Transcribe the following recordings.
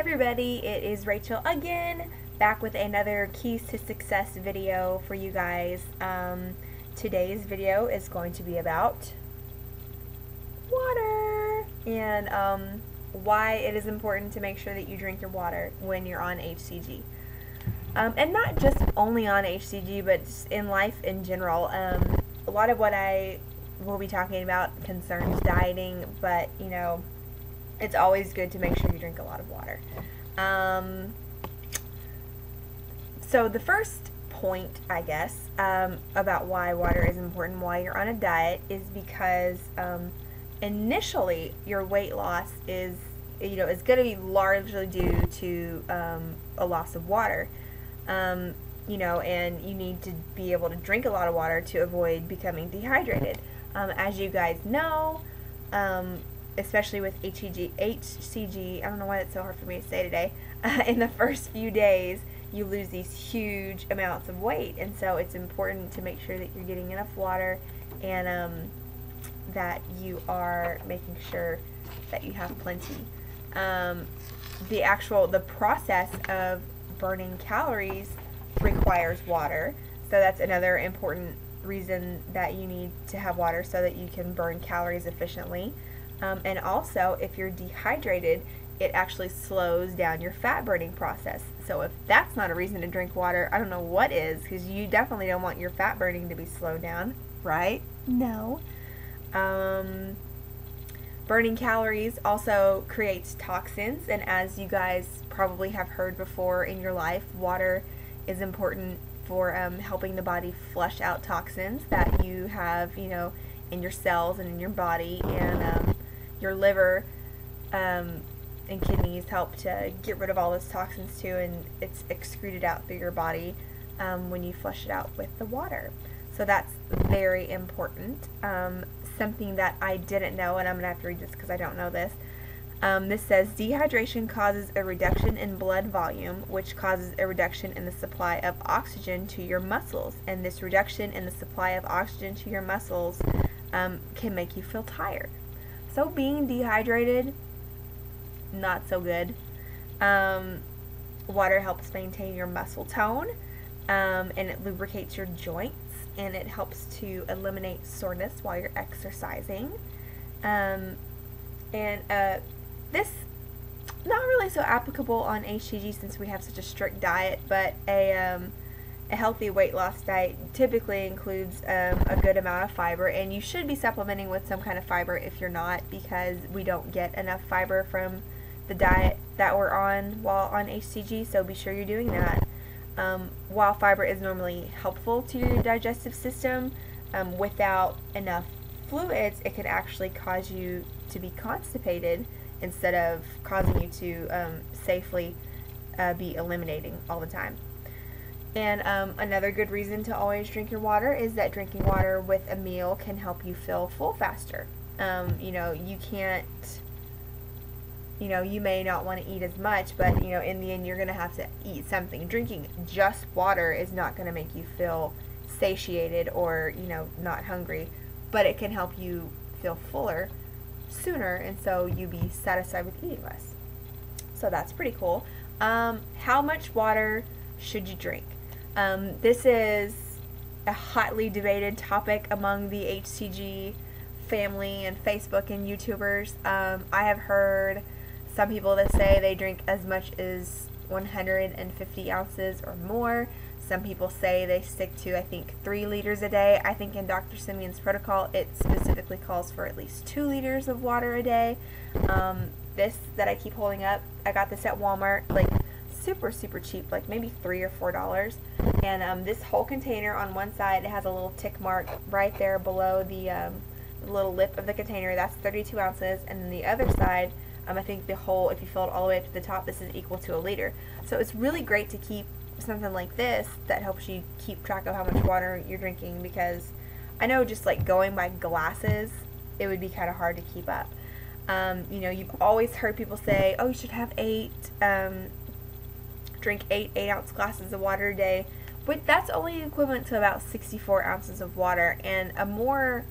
everybody, it is Rachel again, back with another Keys to Success video for you guys. Today's video is going to be about water and why it is important to make sure that you drink your water when you're on HCG. And not just only on HCG, but just in life in general. A lot of what I will be talking about concerns dieting, but you know, it's always good to make sure you drink a lot of water. So the first point, I guess, about why water is important while you're on a diet is because initially your weight loss is going to be largely due to a loss of water. And you need to be able to drink a lot of water to avoid becoming dehydrated. As you guys know, especially with HCG, I don't know why it's so hard for me to say today, in the first few days you lose these huge amounts of weight, and so it's important to make sure that you're getting enough water and that you are making sure that you have plenty. The process of burning calories requires water, so that's another important reason that you need to have water, so that you can burn calories efficiently. And also, if you're dehydrated, it actually slows down your fat burning process. So if that's not a reason to drink water, I don't know what is, because you definitely don't want your fat burning to be slowed down, right? No. Burning calories also creates toxins, and as you guys probably have heard before in your life, water is important for helping the body flush out toxins that you have, in your cells and in your body, and your liver and kidneys help to get rid of all those toxins too, and it's excreted out through your body when you flush it out with the water. So that's very important. Something that I didn't know, and I'm going to have to read this because I don't know this. This says dehydration causes a reduction in blood volume, which causes a reduction in the supply of oxygen to your muscles, and this reduction in the supply of oxygen to your muscles can make you feel tired. So being dehydrated, not so good. Water helps maintain your muscle tone, and it lubricates your joints, and it helps to eliminate soreness while you're exercising. This not really so applicable on HCG since we have such a strict diet, but a healthy weight loss diet typically includes a good amount of fiber, and you should be supplementing with some kind of fiber if you're not, because we don't get enough fiber from the diet that we're on while on HCG, so be sure you're doing that. While fiber is normally helpful to your digestive system, without enough fluids, it can actually cause you to be constipated instead of causing you to safely be eliminating all the time. And another good reason to always drink your water is that drinking water with a meal can help you feel full faster. You can't, you may not want to eat as much, but in the end you're going to have to eat something. Drinking just water is not going to make you feel satiated or not hungry, but it can help you feel fuller sooner, and so you be satisfied with eating less. So that's pretty cool. How much water should you drink? This is a hotly debated topic among the HCG family and Facebook and YouTubers. I have heard some people that say they drink as much as 150 ounces or more. Some people say they stick to, I think, 3 liters a day. I think in Dr. Simeon's protocol, it specifically calls for at least 2 liters of water a day. This that I keep holding up, I got this at Walmart, like super cheap, like maybe $3 or $4. And this whole container, on one side, it has a little tick mark right there below the little lip of the container. That's 32 ounces. And then the other side, I think the whole, if you fill it all the way up to the top, this is equal to 1 liter. So it's really great to keep something like this that helps you keep track of how much water you're drinking, because I know just like going by glasses, it would be kind of hard to keep up. You've always heard people say, oh, you should have drink 8 8-ounce glasses of water a day, but that's only equivalent to about 64 ounces of water. And a more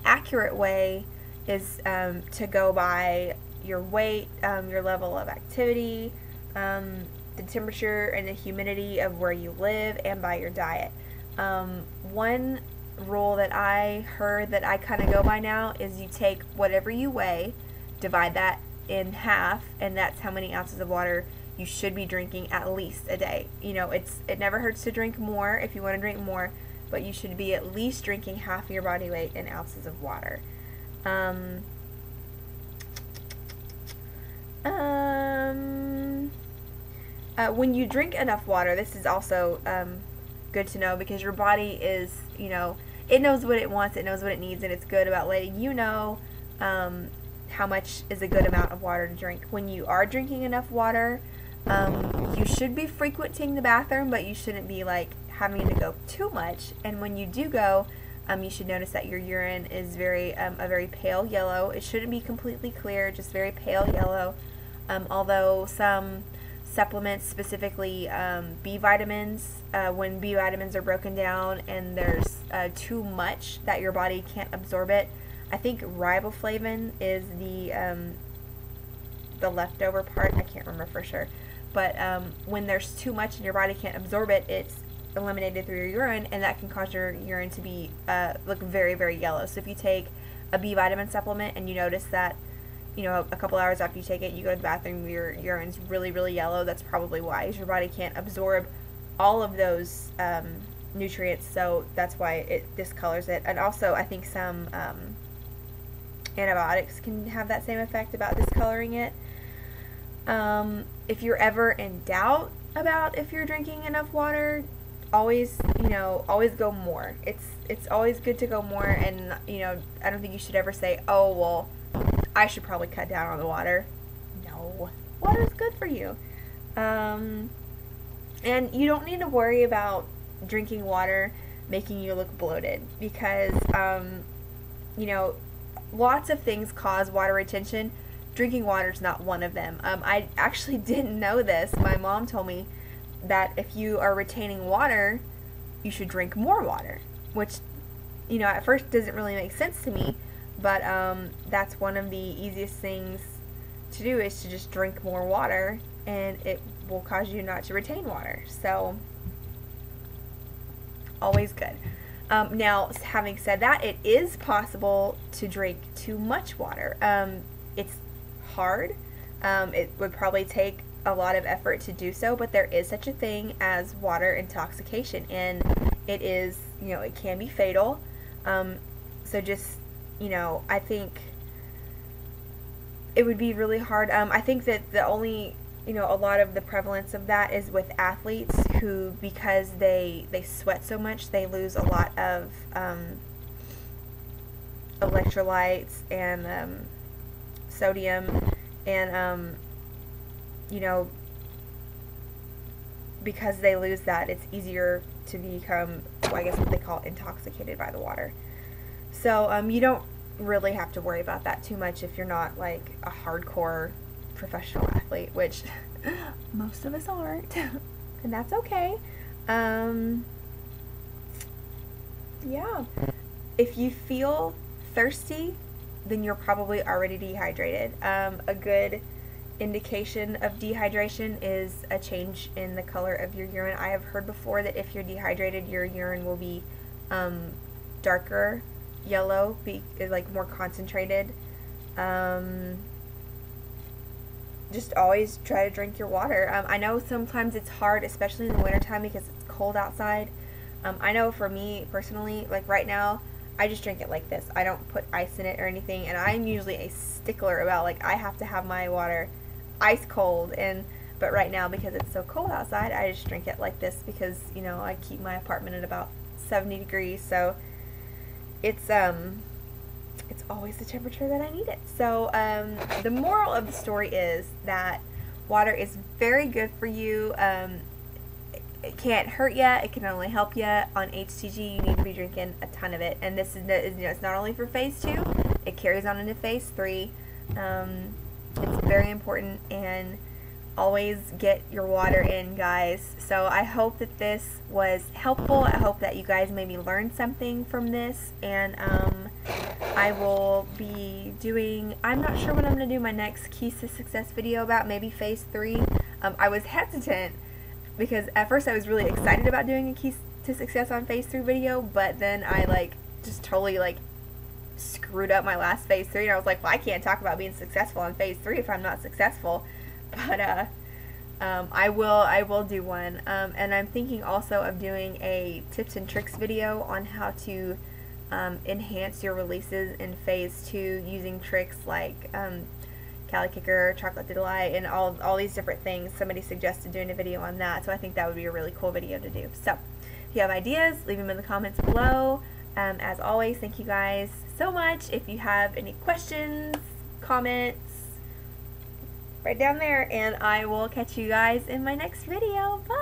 accurate way is to go by your weight, your level of activity, the temperature and the humidity of where you live, and by your diet. One rule that I heard that I kind of go by now is you take whatever you weigh, divide that in half, and that's how many ounces of water you should be drinking at least a day. You know, it never hurts to drink more if you want to drink more, but you should be at least drinking half your body weight in ounces of water. When you drink enough water, this is also good to know, because your body is, you know, it knows what it wants, it knows what it needs, and it's good about letting you know how much is a good amount of water to drink. When you are drinking enough water, you should be frequenting the bathroom, but you shouldn't be like having to go too much. And when you do go, you should notice that your urine is a very pale yellow. It shouldn't be completely clear, just very pale yellow. Although some supplements, specifically B vitamins, when B vitamins are broken down and there's too much that your body can't absorb it. I think riboflavin is the leftover part. I can't remember for sure. But when there's too much and your body can't absorb it, it's eliminated through your urine, and that can cause your urine to be look very, very yellow. So if you take a B vitamin supplement and you notice that, you know, a couple hours after you take it, you go to the bathroom, your urine's really, really yellow, that's probably why, is your body can't absorb all of those nutrients, so that's why it discolors it. And also, I think some antibiotics can have that same effect about discoloring it. If you're ever in doubt about if you're drinking enough water, always go more. It's always good to go more, and I don't think you should ever say, oh well, I should probably cut down on the water. No, water is good for you. And you don't need to worry about drinking water making you look bloated, because lots of things cause water retention. Drinking water is not one of them. I actually didn't know this. My mom told me that if you are retaining water, you should drink more water, which, at first doesn't really make sense to me, but that's one of the easiest things to do, is to just drink more water, and it will cause you not to retain water. So, always good. Now, having said that, it is possible to drink too much water. It's hard. It would probably take a lot of effort to do so, but there is such a thing as water intoxication, and it is, it can be fatal. So just, I think it would be really hard. I think that the only, a lot of the prevalence of that is with athletes who, because they sweat so much, they lose a lot of electrolytes and sodium, and because they lose that, it's easier to become, I guess what they call intoxicated by the water. So you don't really have to worry about that too much if you're not like a hardcore professional athlete, which most of us aren't, and that's okay. Yeah, if you feel thirsty, then you're probably already dehydrated. A good indication of dehydration is a change in the color of your urine. I have heard before that if you're dehydrated, your urine will be darker yellow, like more concentrated. Just always try to drink your water. I know sometimes it's hard, especially in the wintertime, because it's cold outside. I know for me personally, like right now, I just drink it like this. I don't put ice in it or anything, and I'm usually a stickler about, like, I have to have my water ice cold, but right now, because it's so cold outside, I just drink it like this, because I keep my apartment at about 70 degrees, so it's always the temperature that I need it. So the moral of the story is that water is very good for you. It can't hurt you, it can only help you. On HCG, you need to be drinking a ton of it, and this is it's not only for phase 2, it carries on into phase 3. It's very important, and always get your water in, guys. So I hope that this was helpful. I hope that you guys maybe learned something from this, and I will be doing, I'm not sure what I'm going to do my next Keys to Success video about, maybe phase 3. I was hesitant because at first I was really excited about doing a Keys to Success on phase 3 video, but then I like just totally like screwed up my last phase 3, and I was like, well, I can't talk about being successful on phase 3 if I'm not successful. But I will do one, and I'm thinking also of doing a tips and tricks video on how to enhance your releases in phase 2 using tricks like Cali Kicker, Chocolate Delight, and all these different things. Somebody suggested doing a video on that, so I think that would be a really cool video to do. So if you have ideas, leave them in the comments below. As always, thank you guys so much. If you have any questions, comments, right down there, and I will catch you guys in my next video. Bye!